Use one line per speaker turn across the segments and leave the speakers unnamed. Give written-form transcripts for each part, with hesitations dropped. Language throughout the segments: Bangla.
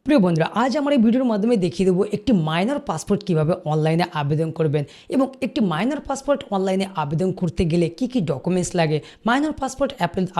প্রিয় বন্ধুরা, আজ আমার এই ভিডিওর মাধ্যমে দেখিয়ে দেবো একটি মাইনর পাসপোর্ট কিভাবে অনলাইনে আবেদন করবেন এবং একটি মাইনর পাসপোর্ট অনলাইনে আবেদন করতে গেলে কি কি ডকুমেন্টস লাগে, মাইনর পাসপোর্ট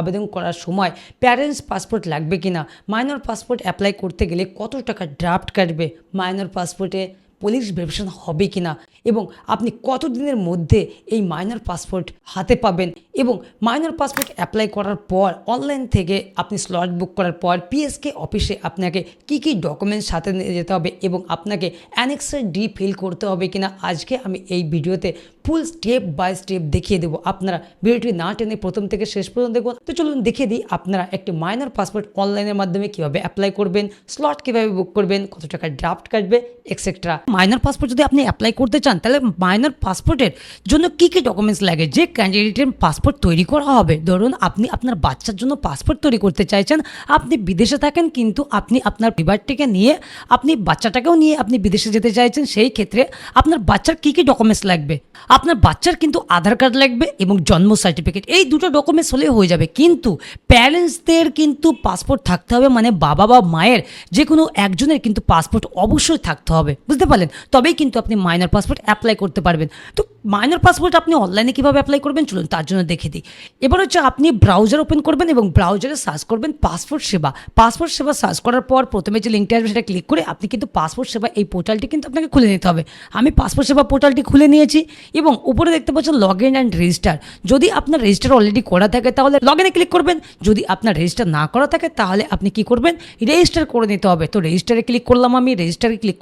আবেদন করার সময় প্যারেন্টস পাসপোর্ট লাগবে কিনা, মাইনর পাসপোর্ট অ্যাপ্লাই করতে গেলে কত টাকা ড্রাফট কাটবে, মাইনর পাসপোর্টে পুলিশ ভেরিফিকেশন হবে কিনা এবং আপনি কত দিনের মধ্যে এই মাইনর পাসপোর্ট হাতে পাবেন এবং মাইনর পাসপোর্ট অ্যাপ্লাই করার পর অনলাইন থেকে আপনি স্লট বুক করার পর পিএসকে অফিসে আপনাকে কি কি ডকুমেন্টস সাথে নিয়ে যেতে হবে এবং আপনাকে অ্যানেক্সার ডি ফিল করতে হবে কিনা আজকে আমি এই ভিডিওতে ফুল স্টেপ বাই স্টেপ দেখিয়ে দেবো। আপনারা ভিডিওটি না টেনে প্রথম থেকে শেষ পর্যন্ত দেখুন। তো চলুন দেখিয়ে দিই আপনারা একটি মাইনর পাসপোর্ট অনলাইনের মাধ্যমে কীভাবে অ্যাপ্লাই করবেন, স্লট কীভাবে বুক করবেন, কত টাকা ড্রাফট কাটবে এক্সেট্রা। মাইনর পাসপোর্ট যদি আপনি অ্যাপ্লাই করতে চান তাহলে মাইনর পাসপোর্টের জন্য কী কী ডকুমেন্টস লাগে, যে ক্যান্ডিডেটের পাসপোর্ট তৈরি করা হবে, ধরুন আপনি আপনার বাচ্চার জন্য পাসপোর্ট তৈরি করতে চাইছেন, আপনি বিদেশে থাকেন কিন্তু আপনি আপনার পরিবারটিকে নিয়ে আপনি বাচ্চাটাকেও নিয়ে আপনি বিদেশে যেতে চাইছেন, সেই ক্ষেত্রে আপনার বাচ্চার কী কী ডকুমেন্টস লাগবে, আপনার বাচ্চার কিন্তু আধার কার্ড লাগবে এবং জন্ম সার্টিফিকেট, এই দুটো ডকুমেন্টস হলেই হয়ে যাবে। কিন্তু প্যারেন্টসদের কিন্তু পাসপোর্ট থাকতে হবে, মানে বাবা বা মায়ের যে কোনো একজনের কিন্তু পাসপোর্ট অবশ্যই থাকতে হবে, বুঝতে পারলেন? তবেই কিন্তু আপনি মাইনর পাসপোর্ট অ্যাপ্লাই করতে পারবেন। তো মাইনর পাসপোর্ট আপনি অনলাইনে কীভাবে অ্যাপ্লাই করবেন চলুন তার জন্য দেখে দিই। এবার হচ্ছে আপনি ব্রাউজার ওপেন করবেন এবং ব্রাউজারে সার্চ করবেন পাসপোর্ট সেবা। পাসপোর্ট সেবা সার্চ করার পর প্রথমে যে লিঙ্কটা আসবে সেটা ক্লিক করে আপনি কিন্তু পাসপোর্ট সেবা এই পোর্টালটি কিন্তু আপনাকে খুলে নিতে হবে। আমি পাসপোর্ট সেবা পোর্টালটি খুলে নিয়েছি এবং উপরে দেখতে পাচ্ছেন লগ ইন অ্যান্ড রেজিস্টার। যদি আপনার রেজিস্টার অলরেডি করা থাকে তাহলে লগ ইনে ক্লিক করবেন, যদি আপনার রেজিস্টার না করা থাকে তাহলে আপনি কি করবেন, রেজিস্টার করে নিতে হবে। তো রেজিস্টারে ক্লিক করলাম, আমি রেজিস্টারে ক্লিক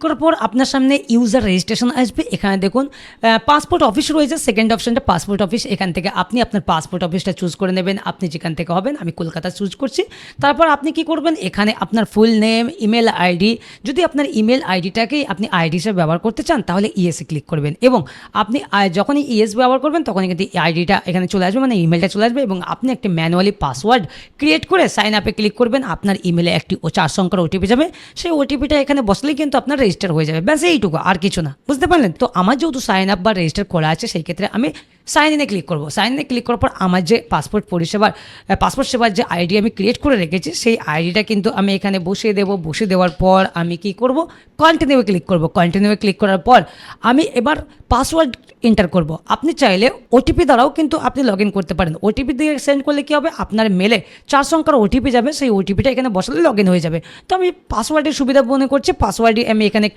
করার পর আপনার সামনে ইউজার রেজিস্ট্রেশন আসবে। এখানে দেখুন পাসপোর্ট অফিস রয়েছে, সেকেন্ড অপশনটা পাসপোর্ট অফিস। এখান থেকে আপনি আপনার পাসপোর্ট অফিসটা চুজ করে নেবেন, আপনি যেখান থেকে হবেন। আমি কলকাতা চুজ করছি। তারপর আপনি কি করবেন, এখানে আপনার ফুল নেম, ইমেল আইডি, যদি আপনার ইমেল আইডিটাকেই আপনি আইডি হিসেবে ব্যবহার করতে চান তাহলে ইএসএ ক্লিক করবেন এবং আপনি যখনই ইএস ব্যবহার করবেন তখনই কিন্তু আইডিটা এখানে চলে আসবে, মানে ইমেলটা চলে আসবে এবং আপনি একটি ম্যানুয়ালি পাসওয়ার্ড ক্রিয়েট করে সাইন আপে ক্লিক করবেন। আপনার ইমেলে একটি 4 সংখ্যার ওটিপি যাবে, সেই ওটিপিটা এখানে বসলেই কিন্তু আপনার রেজিস্টার হয়ে যাবে। ব্যাস এইটুকু, আর কিছু না, বুঝতে পারলেন? তো আমার যেহেতু সাইন আপ বা রেজিস্টার করা আছে সেই ক্ষেত্রে আমি সাইন ইনে ক্লিক করবো। সাইন ইনে ক্লিক করার পর আমার যে পাসপোর্ট সেবার যে আইডি আমি ক্রিয়েট করে রেখেছি সেই আইডিটা কিন্তু আমি এখানে বসিয়ে দেবো। বসিয়ে দেওয়ার পর আমি কি করব, কন্টিনিউয়ে ক্লিক করব। কন্টিনিউয়ে ক্লিক করার পর আমি এবার পাসওয়ার্ড এন্টার করব। আপনি চাইলে ওটিপি দ্বারাও কিন্তু আপনি লগ ইন করতে পারেন। ওটিপি দিয়ে সেন্ড করলে কী হবে, আপনার মেলে 4 সংখ্যার ওটিপি যাবে, সেই ওটিপিটা এখানে বসালে লগ ইন হয়ে যাবে। তো আমি পাসওয়ার্ডের সুবিধা মনে করছি, পাসওয়ার্ডই আমি এখানে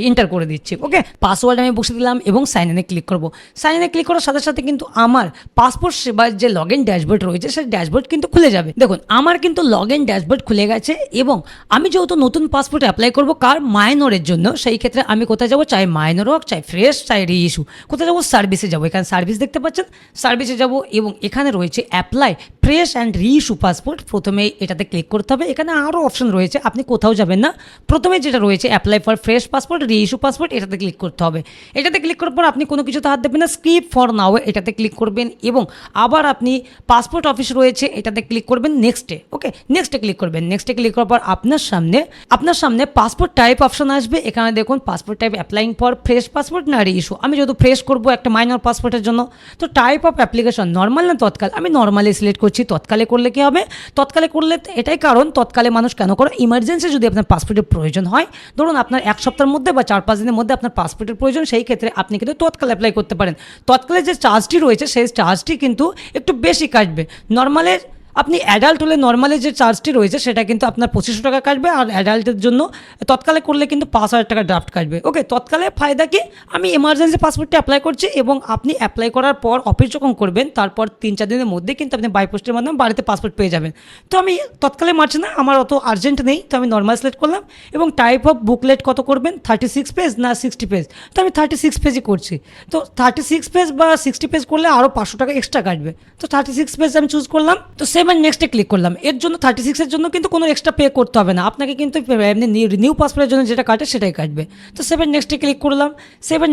এন্টার করে দিচ্ছি। ওকে, পাসওয়ার্ড আমি বসে দিলাম এবং সাইন ইনে ক্লিক করব। সাইন ইনে ক্লিক করার সাথে সাথে কিন্তু আমার পাসপোর্ট সেবার যে লগ ইন ড্যাশবোর্ড রয়েছে সেই ড্যাশবোর্ড কিন্তু খুলে যাবে। দেখুন আমার কিন্তু লগ ইন ড্যাশবোর্ড খুলে গেছে এবং আমি যেহেতু নতুন পাসপোর্ট অ্যাপ্লাই করব কার, মাইনরের জন্য, সেই ক্ষেত্রে আমি কোথায় যাবো, চাই মাইনর হোক, চাই ফ্রেশ, চাই রিইস্যু, কোথায় যাবো, সার্ভিসে যাবো। এখানে সার্ভিস দেখতে পাচ্ছেন, সার্ভিসে যাবো এবং এখানে রয়েছে apply fresh and reissue passport. প্রথমে এটাতে ক্লিক করতে হবে। এখানে আরও অপশন রয়েছে, আপনি কোথাও যাবেন না, প্রথমে যেটা রয়েছে apply for fresh passport, reissue passport, এটাতে ক্লিক করতে হবে। এটাতে ক্লিক করার পর আপনি কোনো কিছুতে হাত দেবেন না, স্কিপ ফর নাও এটাতে ক্লিক করবেন এবং আবার আপনি পাসপোর্ট অফিস রয়েছে এটাতে ক্লিক করবেন, নেক্সটে। ওকে, নেক্সটে ক্লিক করবেন। নেক্সটে ক্লিক করার পর আপনার সামনে পাসপোর্ট টাইপ অপশন আসবে। এখানে দেখুন passport type applying for fresh passport না রিইস্যু। আমি যেহেতু ফ্রেশ করবো একটা মাইনর পাসপোর্টের জন্য, তো টাইপ অফ অ্যাপ্লিকেশন নর্মাল না তৎকাল, আমি নর্মালি সিলেক্ট করছি। তৎকালে করলে কি হবে, তৎকালে করলে এটাই কারণ, তৎকালে মানুষ কেন করে, ইমার্জেন্সি যদি আপনার পাসপোর্টের প্রয়োজন হয়, ধরুন আপনার 1 সপ্তাহের মধ্যে বা 4-5 দিনের মধ্যে আপনার পাসপোর্টের প্রয়োজন, সেই ক্ষেত্রে আপনি কিন্তু তৎকাল অ্যাপ্লাই করতে পারেন। তৎকালে যে চার্জটি রয়েছে সেই চার্জটি কিন্তু একটু বেশি কাটবে। নর্মালে আপনি অ্যাডাল্ট হলে নর্মালি যে চার্জটি রয়েছে সেটা কিন্তু আপনার 2500 টাকা কাটবে, আর অ্যাডাল্টের জন্য তৎকালে করলে কিন্তু 5000 টাকা ড্রাফট কাটবে। ওকে, তৎকালে ফায়দা কি, আমি এমার্জেন্সি পাসপোর্টটি অ্যাপ্লাই করছি এবং আপনি অ্যাপ্লাই করার পর অফিস যখন করবেন তারপর 3-4 দিনের মধ্যে কিন্তু আপনি বাই পোস্টের মাধ্যমে বাড়িতে পাসপোর্ট পেয়ে যাবেন। তো আমি তৎকালে মারছি না, আমার অত আর্জেন্ট নেই, তো আমি নর্মাল সিলেক্ট করলাম এবং টাইপ অফ বুকলেট কত করবেন, 36 পেজ না 60 পেজ, তো আমি 36 পেজই করছি। তো 36 পেজ বা 60 পেজ করলে আরও 500 টাকা এক্সট্রা কাটবে, তো 36 পেজ আমি চুজ করলাম। তো নেক্সটে ক্লিক করলাম। এর জন্য 36 এর জন্য কিন্তু কোনো এক্সট্রা পে করতে হবে না, আপনাকে কিন্তু এমনি নিউ পাসপোর্টের জন্য যেটা কাটে সেটাই কাটবে। তো নেক্সটে ক্লিক করলাম।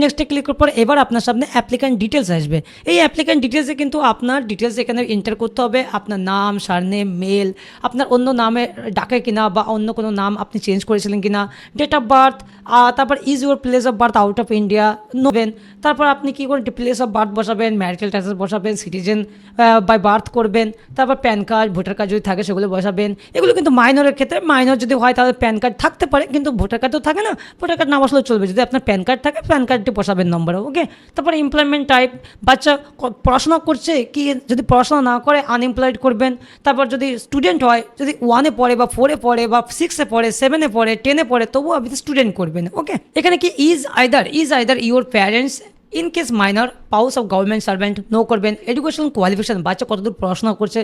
নেক্সটে ক্লিক করার পর এবার আপনার সামনে অ্যাপ্লিক্যান্ট ডিটেলস আসবে। এই অ্যাপ্লিক্যান্ট ডিটেলসে কিন্তু আপনার ডিটেলস এখানে এন্টার করতে হবে, আপনার নাম, সারনেম, মেল, আপনার অন্য নামে ডাকে কিনা বা অন্য কোনো নাম আপনি চেঞ্জ করেছিলেন কিনা, ডেট অফ বার্থ, তারপর is your place of birth out of India নেবেন। তারপর আপনি কী করে প্লেস অফ বার্থ বসাবেন, ম্যারিটাল স্ট্যাটাস বসাবেন, সিটিজেন বাই বার্থ করবেন, তারপর প্যান কার্ড ভোটার কার্ড যদি থাকে সেগুলো বসাবেন। এগুলো কিন্তু মাইনরের ক্ষেত্রে, মাইনর যদি হয় তাহলে প্যান কার্ড থাকতে পারে, কিন্তু ভোটার কার্ড তো থাকে না, ভোটার কার্ড না বসলেও চলবে। যদি আপনার প্যান কার্ড থাকে প্যান কার্ডটি বসাবেন নম্বরে, ওকে। তারপরে এমপ্লয়মেন্ট টাইপ, বাচ্চা পড়াশোনা করছে কি, যদি পড়াশোনা না করে আনএমপ্লয়েড করবেন। তারপর যদি স্টুডেন্ট হয়, যদি 1-এ পড়ে বা 4-এ পড়ে বা 6-এ পড়ে 7-এ পড়ে 10-এ পড়ে, তবুও আপনি স্টুডেন্ট করবেন, ওকে। এখানে কি is either your parents in case minor spouse of government servant, no করবেন। এডুকেশন কোয়ালিফিকেশন, বাচ্চা কতদূর পড়াশোনা করছে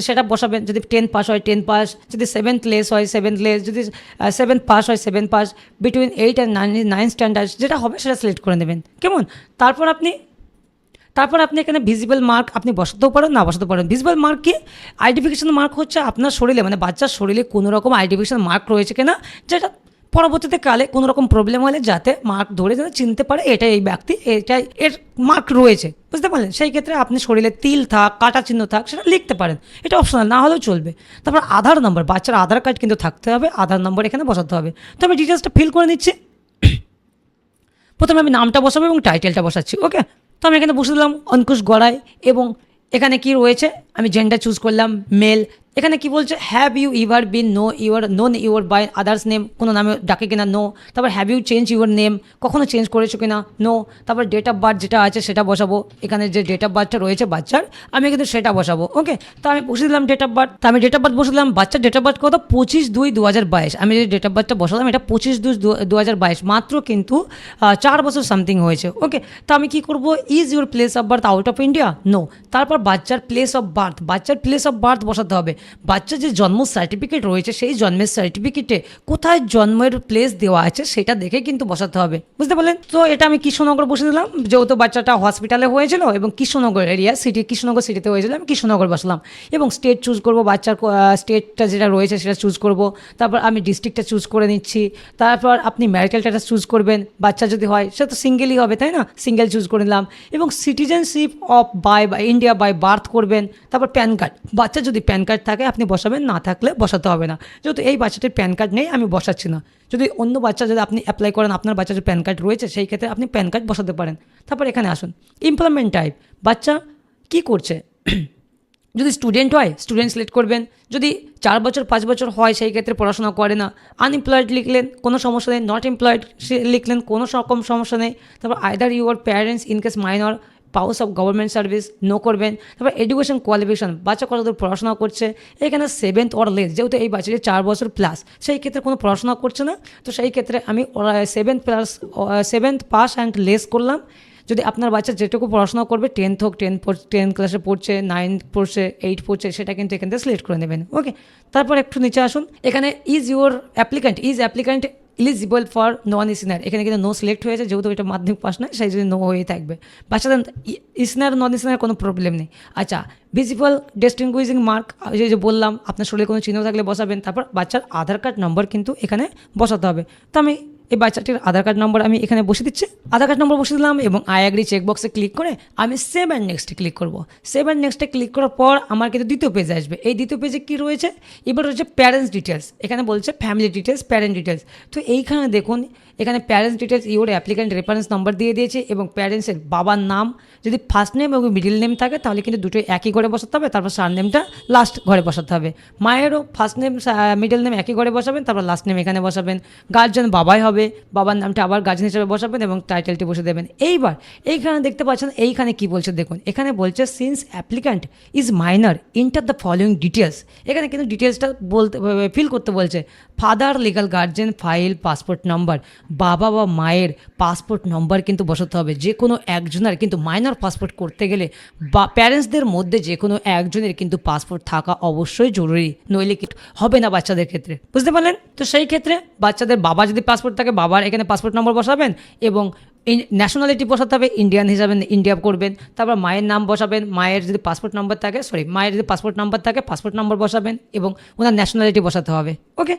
সেটা বসাবেন। যদি 10 পাস হয় 10 পাস, যদি 7th লেস হয় 7th লেস, যদি 7th পাস হয় 7 পাস, বিটুইন 8 অ্যান্ড 9 স্ট্যান্ডার্ড যেটা হবে সেটা সিলেক্ট করে নেবেন, কেমন। তারপর আপনি এখানে ভিজিবল মার্ক আপনি বসাতেও পারেন, না বসাতে পারেন। ভিজিবল মার্ক কি, আইডেন্টিফিকেশন মার্ক হচ্ছে আপনার শরীরে, মানে বাচ্চার শরীরে কোনো রকম আইডেন্টিফিকেশন মার্ক রয়েছে কিনা, যেটা পরবর্তীতে কালে কোনো রকম প্রবলেম হলে যাতে মার্ক ধরে যাতে চিনতে পারে এটা এই ব্যক্তি, এটাই এর মার্ক রয়েছে, বুঝতে পারলেন। সেই ক্ষেত্রে আপনি শরীরে তিল থাক, কাটা চিহ্ন থাক, সেটা লিখতে পারেন, এটা অপশনাল, না হলেও চলবে। তারপর আধার নম্বর, বাচ্চার আধার কার্ড কিন্তু থাকতে হবে, আধার নম্বর এখানে বসাতে হবে। তো আমি ডিটেলসটা ফিল করে নিচ্ছি। প্রথমে আমি নামটা বসাবো এবং টাইটেলটা বসাচ্ছি, ওকে। তো আমি এখানে বসে দিলাম অঙ্কুশ গড়াই, এবং এখানে কি রয়েছে আমি জেন্ডার চুজ করলাম মেল। এখানে কি বলছে, have you ever been known your by others name, কোনো নামে ডাকে কিনা, নো। তারপর have you change your name, কখনো চেঞ্জ করেছো কিনা, নো। তারপর ডেট অফ বার্থ যেটা আছে সেটা বসাবো, এখানে যে ডেট অফ বার্থটা রয়েছে বাচ্চার আমি কিন্তু সেটা বসাবো, ওকে। তো আমি বসে দিলাম ডেট অফ বার্থ, আমি ডেট অফ বার্থ বসে দিলাম। বাচ্চার ডেট অফ বার্থ কত, 25/2/2022। আমি যে ডেট অফ বার্থটা বসালাম এটা 25/2/2022, মাত্র কিন্তু 4 বছর সামথিং হয়েছে, ওকে। তো আমি কি করব, is your place of birth out of India, no. তারপর বাচ্চার প্লেস অফ বার্থ বসাতে হবে। বাচ্চার যে জন্ম সার্টিফিকেট রয়েছে সেই জন্মের সার্টিফিকেটে কোথায় জন্মের প্লেস দেওয়া আছে সেটা দেখে কিন্তু বসাতে হবে, বুঝতে পারলেন। তো এটা আমি কৃষ্ণনগর বসে দিলাম, যেহেতু বাচ্চাটা হসপিটালে হয়েছিল এবং কৃষ্ণনগর এরিয়া সিটি, কৃষ্ণনগর সিটিতে হয়েছিল, আমি কৃষ্ণনগর বসলাম। এবং স্টেট চুজ করব, বাচ্চার স্টেটটা যেটা রয়েছে সেটা চুজ করব। তারপর আমি ডিস্ট্রিক্টটা চুজ করে নিচ্ছি। তারপর আপনি ম্যারিটাল স্ট্যাটাস চুজ করবেন, বাচ্চা যদি হয় সেটা তো সিঙ্গেলই হবে, তাই না, সিঙ্গেল চুজ করে নিলাম। এবং citizenship of by India by birth করবেন। তারপর প্যান কার্ড, বাচ্চা যদি প্যান কার্ড থাকে আপনি বসাবেন, না থাকলে বসাতে হবে না। যেহেতু এই বাচ্চাটির প্যান কার্ড নেই আমি বসাচ্ছি না। যদি অন্য বাচ্চা যদি আপনি অ্যাপ্লাই করেন, আপনার বাচ্চার যে প্যান কার্ড রয়েছে সেই ক্ষেত্রে আপনি প্যান কার্ড বসাতে পারেন। তারপর এখানে আসুন, এমপ্লয়মেন্ট টাইপ, বাচ্চা কি করছে যদি স্টুডেন্ট হয় স্টুডেন্ট সিলেক্ট করবেন। যদি 4 বছর 5 বছর হয় সেই ক্ষেত্রে পড়াশোনা করে না, আনএমপ্লয়েড লিখলেন কোনো সমস্যা নেই, নট এমপ্লয়েড লিখলেন কোনো রকম সমস্যা নেই। তারপর either your parents in case minor spouse of government service, no করবেন। তারপর এডুকেশন কোয়ালিফিকেশন, বাচ্চা কতদূর পড়াশোনা করছে, এখানে 7th অর লেস, যেহেতু এই বাচ্চাটি 4 বছর প্লাস সেই ক্ষেত্রে কোনো পড়াশোনা করছে না, তো সেই ক্ষেত্রে আমি 7th পাস অ্যান্ড লেস করলাম। যদি আপনার বাচ্চা যেটুকু পড়াশোনা করবে 10th হোক, 10 ক্লাসে পড়ছে, 9 পড়ছে, 8 পড়ছে, সেটা কিন্তু এখান থেকে সিলেক্ট করে নেবেন, ওকে। তারপর একটু নিচে আসুন, এখানে ইজ অ্যাপ্লিক্যান্ট এলিজিবল ফর নন ইসনার, এখানে কিন্তু নো সিলেক্ট হয়েছে, যেহেতু এটা মাধ্যমিক পাস নয় সেই জন্য নো হয়ে থাকবে। বাচ্চাদের ইসনার নন ইসনার কোনো প্রবলেম নেই। আচ্ছা, ভিজিবল ডিস্টিংগুইশিং মার্ক, যে বললাম আপনার শরীরে কোনো চিহ্ন থাকলে বসাবেন। তারপর বাচ্চার আধার কার্ড নম্বর কিন্তু এখানে বসাতে হবে। তো আমি এই বাচ্চাটির আধার কার্ড নম্বর আমি এখানে বসে দিচ্ছি, আধার কার্ড নম্বর বসে দিলাম এবং আই অ্যাগ্রি চেকবক্সে ক্লিক করে আমি সেভ অ্যান্ড নেক্সটে ক্লিক করব। সেভ অ্যান্ড নেক্সটে ক্লিক করার পর আমার কিন্তু দ্বিতীয় পেজে আসবে। এই দ্বিতীয় পেজে কী রয়েছে, এবার রয়েছে প্যারেন্টস ডিটেলস, এখানে বলছে ফ্যামিলি ডিটেলস, প্যারেন্ট ডিটেলস। তো এইখানে দেখুন, এখানে parents details your applicant reference number দিয়ে দিয়েছে এবং প্যারেন্টসের বাবার নাম যদি ফার্স্ট নেম এবং মিডিল নেম থাকে তাহলে কিন্তু দুটোই একই ঘরে বসাতে হবে, তারপর সার নেমটা লাস্ট ঘরে বসাতে হবে। মায়েরও ফার্স্ট নেম মিডিল নেম একই ঘরে বসাবেন, তারপর লাস্ট নেম এখানে বসাবেন। গার্জিয়ান বাবাই হবে, বাবার নামটা আবার গার্জিয়ান হিসেবে বসাবেন এবং টাইটেলটি বসে দেবেন। এইবার এইখানে দেখতে পাচ্ছেন, এইখানে কি বলছে দেখুন, এখানে বলছে since applicant is minor enter the following details. এখানে কিন্তু ডিটেলসটা বলতে ফিল করতে বলছে। Father legal guardian file passport number, বাবা বা মায়ের পাসপোর্ট নম্বর কিন্তু বসাতে হবে। যে কোনো একজনের কিন্তু মাইনর পাসপোর্ট করতে গেলে বা প্যারেন্টসদের মধ্যে যে কোনো একজনের কিন্তু পাসপোর্ট থাকা অবশ্যই জরুরি, নইলে কি হবে না বাচ্চাদের ক্ষেত্রে, বুঝতে পারলেন। তো সেই ক্ষেত্রে বাচ্চাদের বাবা যদি পাসপোর্ট থাকে বাবার এখানে পাসপোর্ট নম্বর বসাবেন এবং ন্যাশনালিটি বসাতে হবে, ইন্ডিয়ান হিসাবে ইন্ডিয়া করবেন। তারপর মায়ের নাম বসাবেন, মায়ের যদি পাসপোর্ট নাম্বার থাকে পাসপোর্ট নাম্বার বসাবেন এবং ওনার ন্যাশনালিটি বসাতে হবে, ওকে।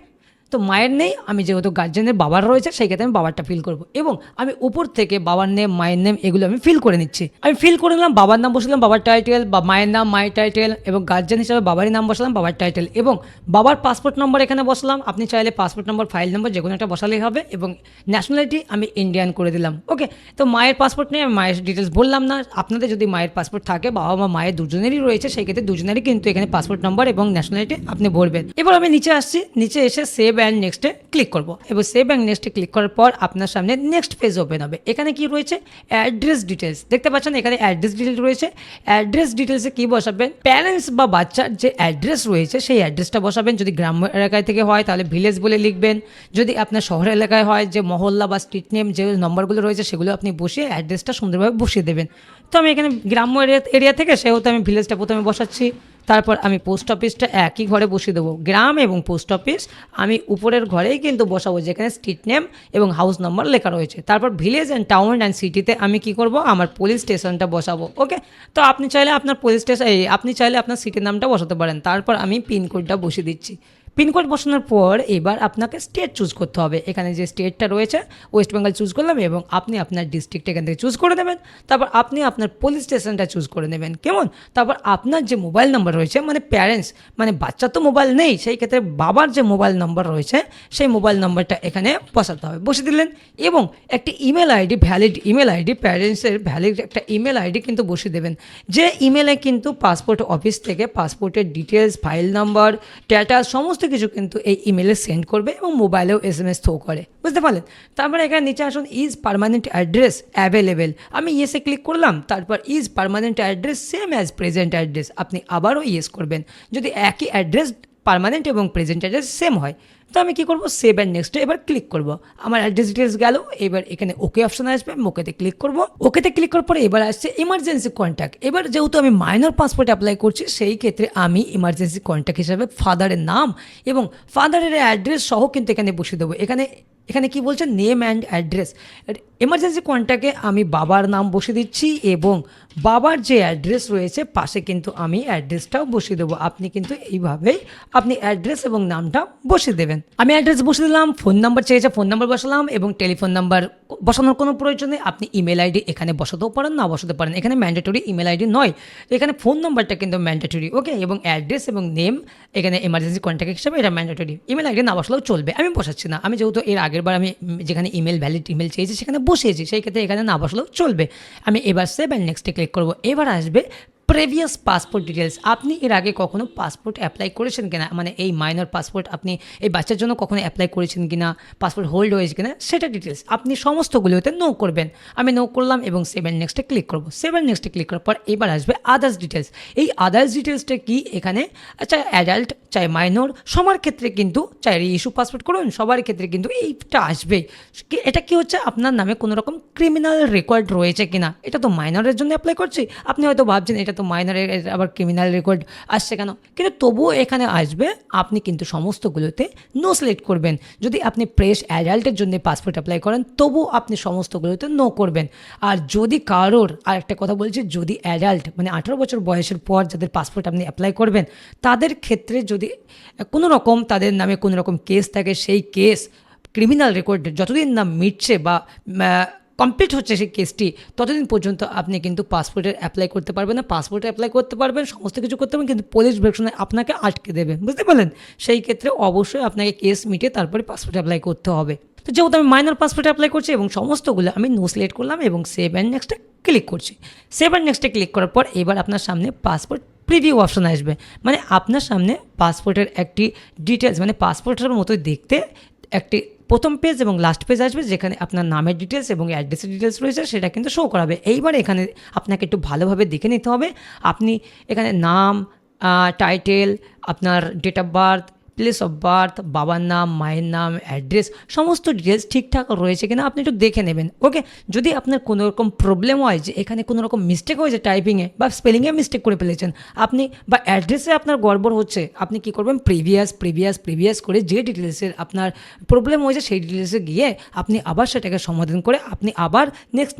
তো মায়ের নেই, আমি যেহেতু গার্জেনের বাবার রয়েছে সেই ক্ষেত্রে আমি বাবারটা ফিল করব এবং আমি উপর থেকে বাবার নেম মায়ের নেম এগুলো আমি ফিল করে নিচ্ছি। আমি ফিল করে নিলাম, বাবার নাম বসালাম বাবার টাইটেল, বা মায়ের নাম মায়ের টাইটেল, এবং গার্জেন হিসাবে বাবারই নাম বসালাম বাবার টাইটেল, এবং বাবার পাসপোর্ট নম্বর এখানে বসালাম। আপনি চাইলে পাসপোর্ট নম্বর, ফাইল নম্বর যে কোনো একটা বসালেই হবে, এবং ন্যাশনালিটি আমি ইন্ডিয়ান করে দিলাম। ওকে, তো মায়ের পাসপোর্ট নেই, আমি মায়ের ডিটেলস বললাম না। আপনাদের যদি মায়ের পাসপোর্ট থাকে, বাবা মা মায়ের দুজনেরই রয়েছে, সেই ক্ষেত্রে দুজনেরই কিন্তু এখানে পাসপোর্ট নম্বর এবং ন্যাশনালিটি আপনি ভরবেন। এবার আমি নিচে আসছি, নিচে এসে সেভ অ্যান্ড নেক্সটে ক্লিক করব। এবার সেভ অ্যান্ড নেক্সটে ক্লিক করার পর আপনার সামনে নেক্সট পেজ ওপেন হবে। এখানে কি রয়েছে, অ্যাড্রেস ডিটেলস দেখতে পাচ্ছেন, এখানে অ্যাড্রেস ডিটেলস রয়েছে। অ্যাড্রেস ডিটেলসে কি বসাবেন, প্যারেন্টস বা বাচ্চার যে অ্যাড্রেস রয়েছে সেই অ্যাড্রেসটা বসাবেন। যদি গ্রাম্য এলাকায় থেকে হয় তাহলে ভিলেজ বলে লিখবেন। যদি আপনার শহর এলাকায় হয়, যে মহল্লা বা স্ট্রিট নেম যে নম্বরগুলো রয়েছে সেগুলো আপনি বসিয়ে অ্যাড্রেসটা সুন্দরভাবে বসিয়ে দেবেন। তো আমি এখানে গ্রাম্য এরিয়া থেকে, সেহেতু আমি ভিলেজটা প্রথমে বসাচ্ছি। তারপর আমি পোস্ট অফিসটা একই ঘরে বসিয়ে দেবো। গ্রাম এবং পোস্ট অফিস আমি উপরের ঘরেই কিন্তু বসাবো, যেখানে স্ট্রিট নেম এবং হাউস নম্বর লেখা রয়েছে। তারপর ভিলেজ অ্যান্ড টাউন অ্যান্ড সিটিতে আমি কি করব, আমার পুলিশ স্টেশনটা বসাবো। ওকে, তো আপনি চাইলে আপনার পুলিশ স্টেশন, আপনি চাইলে আপনার সিটির নামটা বসাতে পারেন। তারপর আমি পিনকোডটা বসিয়ে দিচ্ছি। পিনকোড বসানোর পর এবার আপনাকে স্টেট চুজ করতে হবে। এখানে যে স্টেটটা রয়েছে ওয়েস্ট বেঙ্গল চুজ করলাম, এবং আপনি আপনার ডিস্ট্রিক্ট এখান থেকে চুজ করে দেবেন। তারপর আপনি আপনার পুলিশ স্টেশনটা চুজ করে নেবেন, কেমন। তারপর আপনার যে মোবাইল নাম্বার রয়েছে, মানে প্যারেন্টস, মানে বাচ্চার তো মোবাইল নেই, সেই ক্ষেত্রে বাবার যে মোবাইল নাম্বার রয়েছে সেই মোবাইল নাম্বারটা এখানে বসাতে হবে। বসে দিলেন, এবং একটি email ID, valid email ID, প্যারেন্টসের ভ্যালিড একটা ইমেল আইডি কিন্তু বসিয়ে দেবেন, যে ইমেলে কিন্তু পাসপোর্ট অফিস থেকে পাসপোর্টের ডিটেলস, ফাইল নাম্বার, স্ট্যাটাস সমস্ত কিছু কিন্তু এই ইমেলে সেন্ড করবে, এবং মোবাইলেও SMS থ্রো করে, বুঝতে পারলেন। তারপরে এখানে নিচে আসুন, ইজ পার্মানেন্ট অ্যাড্রেস অ্যাভেলেবেল, আমি ইয়েসে ক্লিক করলাম। তারপর is permanent address same as present address, আপনি আবারও ইয়েস করবেন যদি একই অ্যাড্রেস পার্মানেন্ট এবং প্রেজেন্ট অ্যাড্রেস সেম হয়। তো আমি কী করবো, সেভ অ্যান্ড নেক্সটে এবার ক্লিক করব। আমার অ্যাড্রেস ডিটেলস গেল, এবার এখানে ওকে অপশন আসবে, আমি ওকেতে ক্লিক করব। ওকেতে ক্লিক করার পরে এবার আসছে ইমার্জেন্সি কন্ট্যাক্ট। এবার যেহেতু আমি মাইনর পাসপোর্ট অ্যাপ্লাই করছি, সেই ক্ষেত্রে আমি ইমার্জেন্সি কন্ট্যাক্ট হিসাবে ফাদারের নাম এবং ফাদারের অ্যাড্রেস সহ কিন্তু এখানে বসিয়ে দেবো। এখানে কি বলছে, নেম অ্যান্ড অ্যাড্রেস। এমার্জেন্সি কন্ট্যাক্টে আমি বাবার নাম বসিয়ে দিচ্ছি, এবং বাবার যে অ্যাড্রেস রয়েছে পাশে কিন্তু আমি অ্যাড্রেসটাও বসিয়ে দেবো। আপনি কিন্তু এইভাবেই আপনি অ্যাড্রেস এবং নামটা বসিয়ে দেবেন। আমি অ্যাড্রেস বসিয়ে দিলাম, ফোন নাম্বার চেয়েছে ফোন নাম্বার বসালাম, এবং টেলিফোন নাম্বার বসানোর কোনো প্রয়োজন নেই। আপনি ইমেল আইডি এখানে বসাতেও পারেন, না বসাতে পারেন, এখানে ম্যান্ডেটরি ইমেল আইডি নয়, এখানে ফোন নাম্বারটা কিন্তু ম্যান্ডেটরি। ওকে, এবং অ্যাড্রেস এবং নেম এখানে এমার্জেন্সি কন্ট্যাক্ট হিসাবে এটা ম্যান্ডেটরি। ইমেল আইডি না বসালেও চলবে, আমি বসাচ্ছি না। আমি যেহেতু এর আগের বার আমি যেখানে ইমেল ভ্যালিড ইমেল চেয়েছি সেখানে বসিয়েছি, সেই ক্ষেত্রে এখানে না বসালেও চলবে। আমি এবার সেভ অ্যান্ড নেক্সটে ক্লিক করবো। এবার আসবে প্রিভিয়াস পাসপোর্ট ডিটেলস। আপনি এর আগে কখনো পাসপোর্ট অ্যাপ্লাই করেছেন কিনা, মানে এই মাইনর পাসপোর্ট আপনি এই বাচ্চার জন্য কখনো অ্যাপ্লাই করেছেন কিনা, পাসপোর্ট হোল্ড হয়েছে কিনা, সেটা ডিটেলস আপনি সমস্তগুলোতে নো করবেন। আমি নো করলাম এবং সেভ অ্যান্ড নেক্সটে ক্লিক করবো। সেভ অ্যান্ড নেক্সটে ক্লিক করার পর এবার আসবে আদার্স ডিটেলস। এই আদার্স ডিটেলসটা কি, এখানে চাই অ্যাডাল্ট চাই মাইনর, সবার ক্ষেত্রে কিন্তু চাই ইস্যু পাসপোর্ট করুন, সবার ক্ষেত্রে কিন্তু এইটা আসবেই। এটা কি হচ্ছে, আপনার নামে কোনো রকম ক্রিমিনাল রেকর্ড রয়েছে কিনা। এটা তো মাইনরের জন্য অ্যাপ্লাই করছি, আপনি হয়তো ভাবছেন এটা তো মাইনরের, আবার ক্রিমিনাল রেকর্ড আসছে কেন, কিন্তু তবুও এখানে আসবে। আপনি কিন্তু সমস্তগুলোতে নো সিলেক্ট করবেন। যদি আপনি ফ্রেশ অ্যাডাল্টের জন্য পাসপোর্ট অ্যাপ্লাই করেন তবু আপনি সমস্তগুলোতে নো করবেন। আর যদি কারোর, আর একটা কথা বলছি, যদি অ্যাডাল্ট মানে 18 বছর বয়সের পর যাদের পাসপোর্ট আপনি অ্যাপ্লাই করবেন, তাদের ক্ষেত্রে যদি কোনো রকম তাদের নামে কোনো রকম কেস থাকে, সেই কেস ক্রিমিনাল রেকর্ড যতদিন না মিটছে বা কমপ্লিট হচ্ছে সেই কেসটি, ততদিন পর্যন্ত আপনি কিন্তু পাসপোর্টের অ্যাপ্লাই করতে পারবেন না। পাসপোর্টে অ্যাপ্লাই করতে পারবেন, সমস্ত কিছু করতে পারবেন, কিন্তু পুলিশ ভেরিফিকেশনে আপনাকে আটকে দেবে, বুঝতে পারলেন। সেই ক্ষেত্রে অবশ্যই আপনাকে কেস মিটিয়ে তারপরে পাসপোর্ট অ্যাপ্লাই করতে হবে। তো যেহেতু আমি মাইনর পাসপোর্ট অ্যাপ্লাই করছি এবং সমস্তগুলো আমি নো সিলেক্ট করলাম এবং সেভ অ্যান্ড নেক্সটে ক্লিক করছি। সেভ অ্যান্ড নেক্সটে ক্লিক করার পর এবার আপনার সামনে পাসপোর্ট প্রিভিউ অপশন আসবে, মানে আপনার সামনে পাসপোর্টের একটি ডিটেলস, মানে পাসপোর্টের মতোই দেখতে একটি প্রথম পেজ এবং লাস্ট পেজ আসবে, যেখানে আপনার নামের ডিটেলস এবং অ্যাড্রেসের ডিটেলস রয়েছে সেটা কিন্তু শো করাবে। এইবার এখানে আপনাকে একটু ভালোভাবে দেখে নিতে হবে। আপনি এখানে নাম, টাইটেল, আপনার date of birth, place of birth, বাবার নাম, মায়ের নাম, অ্যাড্রেস, সমস্ত ডিটেলস ঠিকঠাক রয়েছে কিনা আপনি একটু দেখে নেবেন। ওকে, যদি আপনার কোনো রকম প্রবলেম হয় যে এখানে কোনো রকম মিস্টেক হয়েছে টাইপিংয়ে বা স্পেলিংয়ে মিস্টেক করে ফেলেছেন আপনি, বা অ্যাড্রেসে আপনার গড়বড় হচ্ছে, আপনি কি করবেন, প্রিভিয়াস করে যে ডিটেলসের আপনার প্রবলেম হয়েছে সেই ডিটেলসে গিয়ে আপনি আবার সেটাকে সমাধান করে আপনি আবার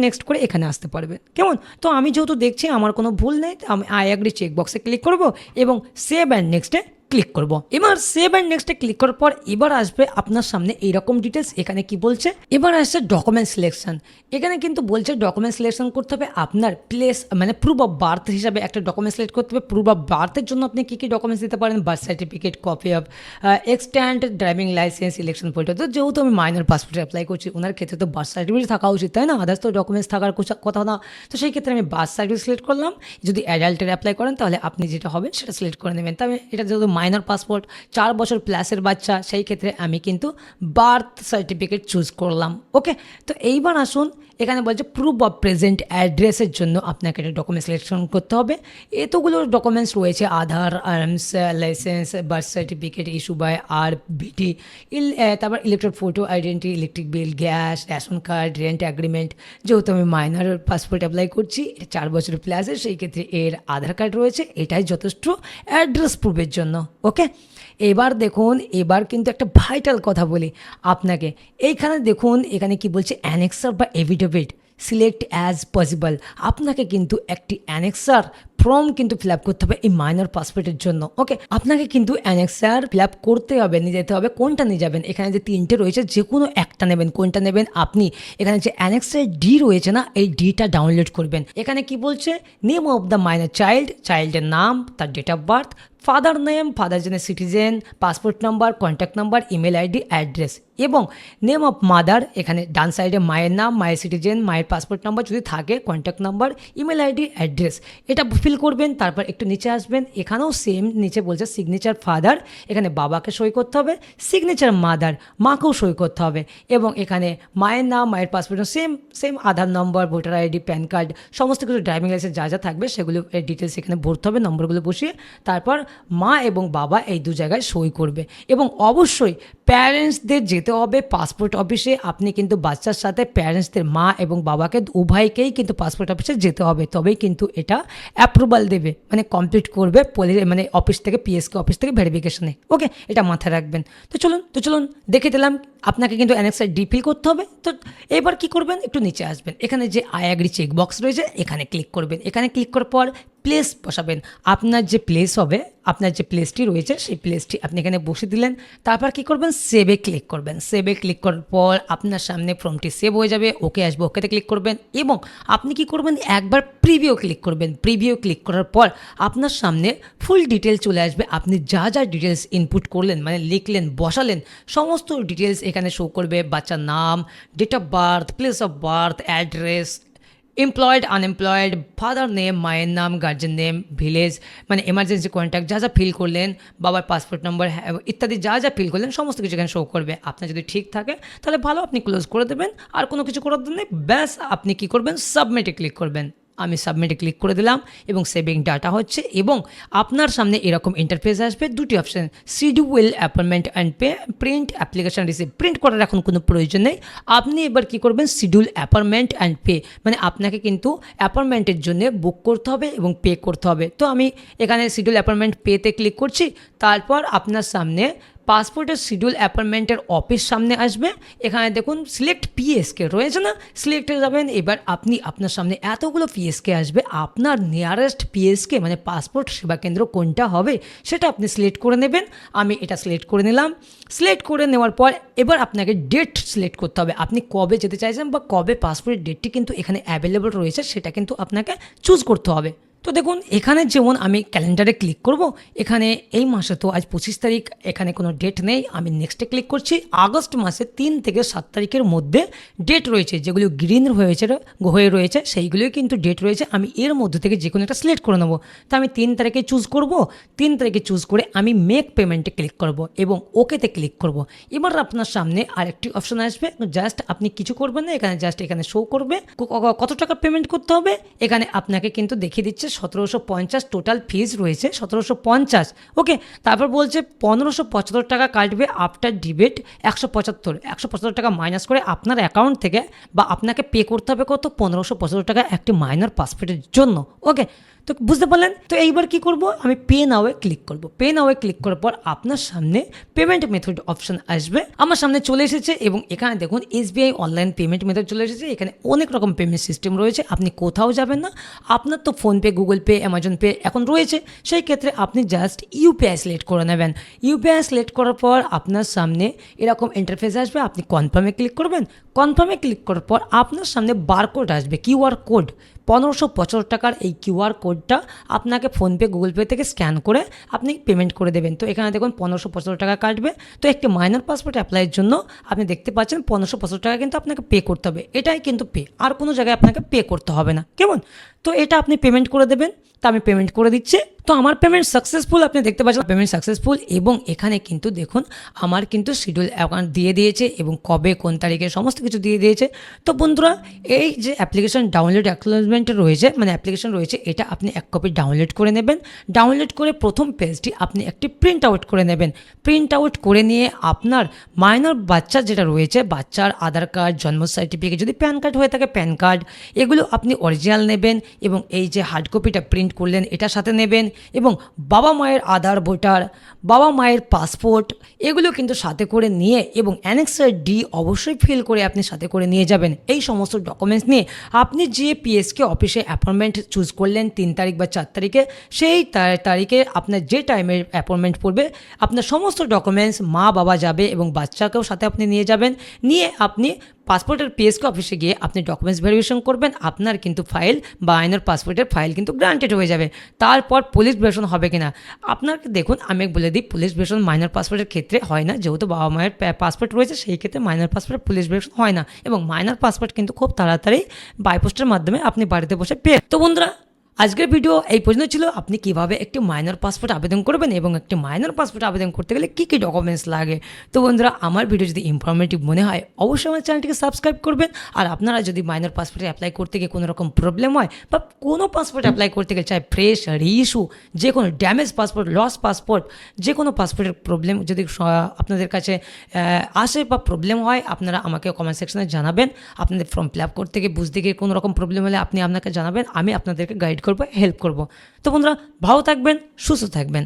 নেক্সট করে এখানে আসতে পারবেন, কেমন। তো আমি যেহেতু দেখছি আমার কোনো ভুল নেই, আমি আই অ্যাগ্রি চেক বক্সে ক্লিক করব এবং সেভ অ্যান্ড নেক্সটে ক্লিক করব। এবার সেভ অ্যান্ড নেক্সটে ক্লিক করার পর এবার আসবে আপনার সামনে এইরকম ডিটেলস। এখানে কি বলছে, এবার আসছে ডকুমেন্ট সিলেকশন। এখানে কিন্তু বলছে ডকুমেন্ট সিলেকশন করতে হবে আপনার প্লেস মানে প্রুফ অফ বার্থ হিসাবে একটা ডকুমেন্ট সিলেক্ট করতে হবে। প্রুফ অফ বার্থের জন্য আপনি কী কী ডকুমেন্টস দিতে পারেন, birth certificate, copy of extant driving licence, election photo. তো যেহেতু আমি মাইনর পাসপোর্টে অ্যাপ্লাই করছি, ওনার ক্ষেত্রে তো বার্থ সার্টিফিকেট থাকা উচিত, তাই না? আদার্স তো ডকুমেন্টস থাকার কথা না। তো সেই ক্ষেত্রে আমি বার্থ সার্টিফিকেট সিলেক্ট করলাম। যদি অ্যাডাল্টের অ্যাপ্লাই করেন তাহলে আপনি যেটা হবে সেটা সিলেক্ট করে নেবেন। তবে এটা যেহেতু মাইনর পাসপোর্ট, 4 বছর প্লাসের বাচ্চা, সেই ক্ষেত্রে আমি কিন্তু বার্থ সার্টিফিকেট চুজ করলাম। ওকে, তো এইবার আসুন, এখানে বলছে প্রুফ অফ প্রেজেন্ট অ্যাড্রেসের জন্য আপনাকে একটা ডকুমেন্ট সিলেকশন করতে হবে। এতগুলো ডকুমেন্টস রয়েছে, Aadhaar, arms, licence, birth certificate issue by RBT, তারপর electric photo identity, electric bill, gas, ration card, rent agreement. যেহেতু আমি মাইনর পাসপোর্ট অ্যাপ্লাই করছি, এটা 4 বছর প্লাসের, সেই ক্ষেত্রে এর আধার কার্ড রয়েছে, এটাই যথেষ্ট অ্যাড্রেস প্রুফের জন্য। ওকে, এবার দেখুন, এবার কিন্তু একটা ভাইটাল কথা বলি আপনাকে। এইখানে দেখুন, এখানে কি বলছে, অ্যানেক্সার বা এভিডেভিট সিলেক্ট অ্যাজ পসিবল। আপনাকে কিন্তু একটি অ্যানেক্সার ফর্ম কিন্তু ফিল আপ করতে হবে এই মাইনর পাসপোর্টের জন্য। ওকে, আপনাকে কিন্তু অ্যানেক্সার ফিল আপ করতে হবে, নিয়ে যেতে হবে। কোনটা নিয়ে যাবেন, এখানে যে 3টে রয়েছে যে কোনো একটা নেবেন। কোনটা নেবেন আপনি, এখানে যে অ্যানেক্সার ডি রয়েছে না, এই ডিটা ডাউনলোড করবেন। এখানে কি বলছে, name of the minor child, চাইল্ডের নাম, তার date of birth, father name, father জেনে citizen, passport number, contact number, email ID, address এবং নেম অফ মাদার। এখানে ডান সাইডে মায়ের নাম, মায়ের সিটিজেন, মায়ের পাসপোর্ট নাম্বার যদি থাকে, contact number, email ID, address, এটা ফিল করবেন। তারপর একটু নিচে আসবেন, এখানেও সেম, নিচে বলছে সিগনেচার ফাদার, এখানে বাবাকে সই করতে হবে। সিগনেচার মাদার, মাকেও সই করতে হবে। এবং এখানে মায়ের নাম, মায়ের পাসপোর্ট সেম আধার নম্বর, ভোটার আইডি, প্যান কার্ড, সমস্ত কিছু, ড্রাইভিং লাইসেন্স যা যা থাকবে সেগুলো ডিটেলস এখানে ভরতে হবে, নম্বরগুলো বসিয়ে। তারপর মা এবং বাবা এই 2 জায়গায় সই করবে। এবং অবশ্যই প্যারেন্টসদের যেতে হবে পাসপোর্ট অফিসে। আপনি কিন্তু বাচ্চার সাথে প্যারেন্টসদের, মা এবং বাবাকে উভয়কেই কিন্তু পাসপোর্ট অফিসে যেতে হবে, তবেই কিন্তু এটা অ্যাপ্রুভাল দেবে, মানে কমপ্লিট করবে মানে অফিস থেকে, PSK অফিস থেকে ভেরিফিকেশনে। ওকে, এটা মাথায় রাখবেন। তো চলুন দেখে দিলাম। আপনাকে কিন্তু অ্যানেক্সার ডি ফিল করতে হবে। তো এবার কি করবেন, একটু নিচে আসবেন, এখানে যে আই অ্যাগ্রি চেক বক্স রয়েছে এখানে ক্লিক করবেন। এখানে ক্লিক করার পর প্লেস বসাবেন। আপনার যে প্লেস হবে, আপনার যে প্লেসটি রয়েছে সেই প্লেসটি আপনি এখানে বসে দিলেন। তারপর কি করবেন, সেভে ক্লিক করবেন। সেভে ক্লিক করার পর আপনার সামনে ফর্মটি সেভ হয়ে যাবে। ওকে আসবে, ওকেতে ক্লিক করবেন এবং আপনি কি করবেন, একবার প্রিভিউ ক্লিক করবেন। প্রিভিউ ক্লিক করার পর আপনার সামনে ফুল ডিটেলস চলে আসবে। আপনি যা যা ডিটেলস ইনপুট করলেন, মানে লিখলেন, বসালেন, সমস্ত ডিটেলস এখানে শো করবে। বাচ্চার নাম, date of birth, place of birth, address, employed, unemployed, father name, মায়ের নাম, গার্জেন নেম, ভিলেজ, মানে এমার্জেন্সি কন্ট্যাক্ট যা যা ফিল করলেন, বাবার পাসপোর্ট নম্বর ইত্যাদি যা যা ফিল করলেন সমস্ত কিছু এখানে শো করবে। আপনার যদি ঠিক থাকে তাহলে ভালো, আপনি ক্লোজ করে দেবেন। আর কোনো কিছু করার জন্য ব্যাস আপনি কি করবেন, সাবমিটে ক্লিক করবেন। আমি সাবমিটে ক্লিক করে দিলাম এবং সেভিং ডাটা হচ্ছে। এবং আপনার সামনে এরকম ইন্টারফেস আসবে, 2টি option, schedule appointment and pay, print application receive. Print করার এখন কোনো প্রয়োজন নেই। আপনি এবার কি করবেন, শিডিউল অ্যাপয়েন্টমেন্ট অ্যান্ড পে, মানে আপনাকে কিন্তু অ্যাপয়েন্টমেন্টের জন্য বুক করতে হবে এবং পে করতে হবে। তো আমি এখানে শিডিউল অ্যাপয়েন্টমেন্ট পেতে ক্লিক করছি। তারপর আপনার সামনে পাসপোর্টের শিডিউল অ্যাপয়েন্টমেন্টের অফিস সামনে আসবে। এখানে দেখুন সিলেক্ট PSK রয়েছে না, সিলেক্টে যাবেন। এবার আপনি আপনার সামনে এতগুলো PSK আসবে, আপনার নিয়ারেস্ট PSK মানে পাসপোর্ট সেবা কেন্দ্র কোনটা হবে সেটা আপনি সিলেক্ট করে নেবেন। আমি এটা সিলেক্ট করে নিলাম। সিলেক্ট করে নেওয়ার পর এবার আপনাকে ডেট সিলেক্ট করতে হবে, আপনি কবে যেতে চাইছেন বা কবে পাসপোর্টের ডেটটি কিন্তু এখানে অ্যাভেলেবল রয়েছে সেটা কিন্তু আপনাকে চুজ করতে হবে। তো দেখুন এখানে যেমন আমি ক্যালেন্ডারে ক্লিক করব, এখানে এই মাসে তো আজ 25 তারিখ, এখানে কোনো ডেট নেই। আমি নেক্সটে ক্লিক করছি। আগস্ট মাসে 3 থেকে 7 তারিখের মধ্যে ডেট রয়েছে, যেগুলো গ্রিন হয়ে রয়েছে সেইগুলোই কিন্তু ডেট রয়েছে। আমি এর মধ্যে থেকে যে কোনো একটা সিলেক্ট করে নেবো। তো আমি 3 তারিখে চুজ করব। 3 তারিখে চুজ করে আমি মেক পেমেন্টে ক্লিক করব এবং ওকেতে ক্লিক করব। এবার আপনার সামনে আরেকটি অপশন আসবে, জাস্ট আপনি কিছু করবেন না, এখানে জাস্ট এখানে শো করবে কত টাকা পেমেন্ট করতে হবে। এখানে আপনাকে কিন্তু দেখিয়ে দিচ্ছে 1750 টোটাল ফিজ রয়েছে, 1750। ওকে, তারপর বলছে 1575 টাকা কাটবে আফটার ডিবেট। 175 টাকা মাইনাস করে আপনার অ্যাকাউন্ট থেকে বা আপনাকে পে করতে হবে কত, 1575 টাকা একটি মাইনর পাসপোর্টের জন্য। ওকে, তো বুঝতে পারলেন। তো এইবার কি করব, আমি পে নাওয়ে ক্লিক করব। পে নাওয়ে ক্লিক করার পর আপনার সামনে পেমেন্ট মেথড অপশন আসবে। আমার সামনে চলে এসেছে এবং এখানে দেখুন SBI অনলাইন পেমেন্ট মেথড চলে এসেছে। এখানে অনেক রকম পেমেন্ট সিস্টেম রয়েছে, আপনি কোথাও যাবেন না। আপনার তো PhonePe, Google pay, Amazon pay এখন রয়েছে। সেই ক্ষেত্রে আপনি জাস্ট ইউপিআই সিলেক্ট করে নেবেন। ইউপিআই সিলেক্ট করার পর আপনার সামনে এরকম ইন্টারফেস আসবে, আপনি কনফার্মে ক্লিক করবেন। কনফার্মে ক্লিক করার পর আপনার সামনে বারকোড আসবে, কিউআর কোড। 1575 টাকার এই কিউআর কোডটা আপনাকে ফোনপে, গুগল পে থেকে স্ক্যান করে আপনি পেমেন্ট করে দেবেন। তো এখানে দেখুন 1575 টাকা কাটবে। তো একটি মাইনর পাসপোর্ট অ্যাপ্লাইয়ের জন্য আপনি দেখতে পাচ্ছেন 1575 টাকা কিন্তু আপনাকে পে করতে হবে। এটাই কিন্তু পে, আর কোনো জায়গায় আপনাকে পে করতে হবে না, কেমন? তো এটা আপনি পেমেন্ট করে দেবেন। তো আমি পেমেন্ট করে দিচ্ছি। তো আমার পেমেন্ট সাকসেসফুল, আপনি দেখতে পাচ্ছেন পেমেন্ট সাকসেসফুল। এবং এখানে কিন্তু দেখুন আমার কিন্তু শিডিউল অ্যাকাউন্ট দিয়ে দিয়েছে এবং কবে কোন তারিখে সমস্ত কিছু দিয়ে দিয়েছে। তো বন্ধুরা, এই যে অ্যাপ্লিকেশন ডাউনলোড অ্যাকনোলেজমেন্ট রয়েছে, মানে অ্যাপ্লিকেশন রয়েছে, এটা আপনি এক কপি ডাউনলোড করে নেবেন। ডাউনলোড করে প্রথম পেজটি আপনি একটি প্রিন্ট আউট করে নেবেন। প্রিন্ট আউট করে নিয়ে আপনার মাইনর বাচ্চা যেটা রয়েছে, বাচ্চার আধার কার্ড, জন্ম সার্টিফিকেট, যদি প্যান কার্ড হয়ে থাকে প্যান কার্ড, এগুলো আপনি অরিজিনাল নেবেন। এবং এই যে হার্ড কপিটা প্রিন্ট করলেন এটার সাথে নেবেন। এবং বাবা মায়ের আধার, ভোটার, বাবা মায়ের পাসপোর্ট, এগুলো কিন্তু সাথে করে নিয়ে, এবং অ্যানেক্সার ডি অবশ্যই ফিল করে আপনি সাথে করে নিয়ে যাবেন। এই সমস্ত ডকুমেন্টস নিয়ে আপনি যে পিএসকে অফিসে অ্যাপয়েন্টমেন্ট চুজ করলেন 3 তারিখ বা 4 তারিখে, সেই তারিখে আপনার যে টাইমের অ্যাপয়েন্টমেন্ট পড়বে, আপনার সমস্ত ডকুমেন্টস, মা বাবা যাবে এবং বাচ্চাকেও সাথে আপনি নিয়ে যাবেন। নিয়ে আপনি পাসপোর্টের পিএসকে অফিসে গিয়ে আপনি ডকুমেন্টস ভেরিফিকেশন করবেন। আপনার কিন্তু ফাইল বা মাইনর পাসপোর্টের ফাইল কিন্তু গ্রান্টেড হয়ে যাবে। তারপর পুলিশ ভেরিফিকেশন হবে কিনা আপনাকে দেখুন আমি বলে দিই, পুলিশ ভেরিফিকেশন মাইনর পাসপোর্টের ক্ষেত্রে হয় না, যেহেতু বাবা মায়ের পাসপোর্ট রয়েছে সেই ক্ষেত্রে মাইনর পাসপোর্টের পুলিশ ভেরিফিকেশন হয় না। এবং মাইনর পাসপোর্ট কিন্তু খুব তাড়াতাড়ি বাইপোস্টের মাধ্যমে আপনি বাড়িতে বসে পেয়ে। তো বন্ধুরা, আজকের ভিডিও এই পর্যন্ত ছিল। আপনি কিভাবে একটি মাইনর পাসপোর্ট আবেদন করবেন এবং একটি মাইনর পাসপোর্ট আবেদন করতে গেলে কী কী ডকুমেন্টস লাগে। তো বন্ধুরা, আমার ভিডিও যদি ইনফরমেটিভ মনে হয় অবশ্যই আমার চ্যানেলটিকে সাবস্ক্রাইব করবেন। আর আপনারা যদি মাইনর পাসপোর্টে অ্যাপ্লাই করতে গিয়ে কোনো রকম প্রবলেম হয়, বা কোনো পাসপোর্ট অ্যাপ্লাই করতে গেলে, চাই ফ্রেশ, রিইস্যু, যে কোনো ড্যামেজ পাসপোর্ট, লস পাসপোর্ট, যে কোনো পাসপোর্টের প্রবলেম যদি আপনাদের কাছে আসে বা প্রবলেম হয়, আপনারা আমাকে কমেন্ট সেকশনে জানাবেন। আপনাদের ফর্ম ফিল আপ করতে গিয়ে, বুঝতে গিয়ে কোনো রকম প্রবলেম হলে আপনি আপনাকে জানাবেন, আমি আপনাদেরকে গাইড করবো, হেল্প করব। তো বন্ধুরা, ভালো থাকবেন, সুস্থ থাকবেন।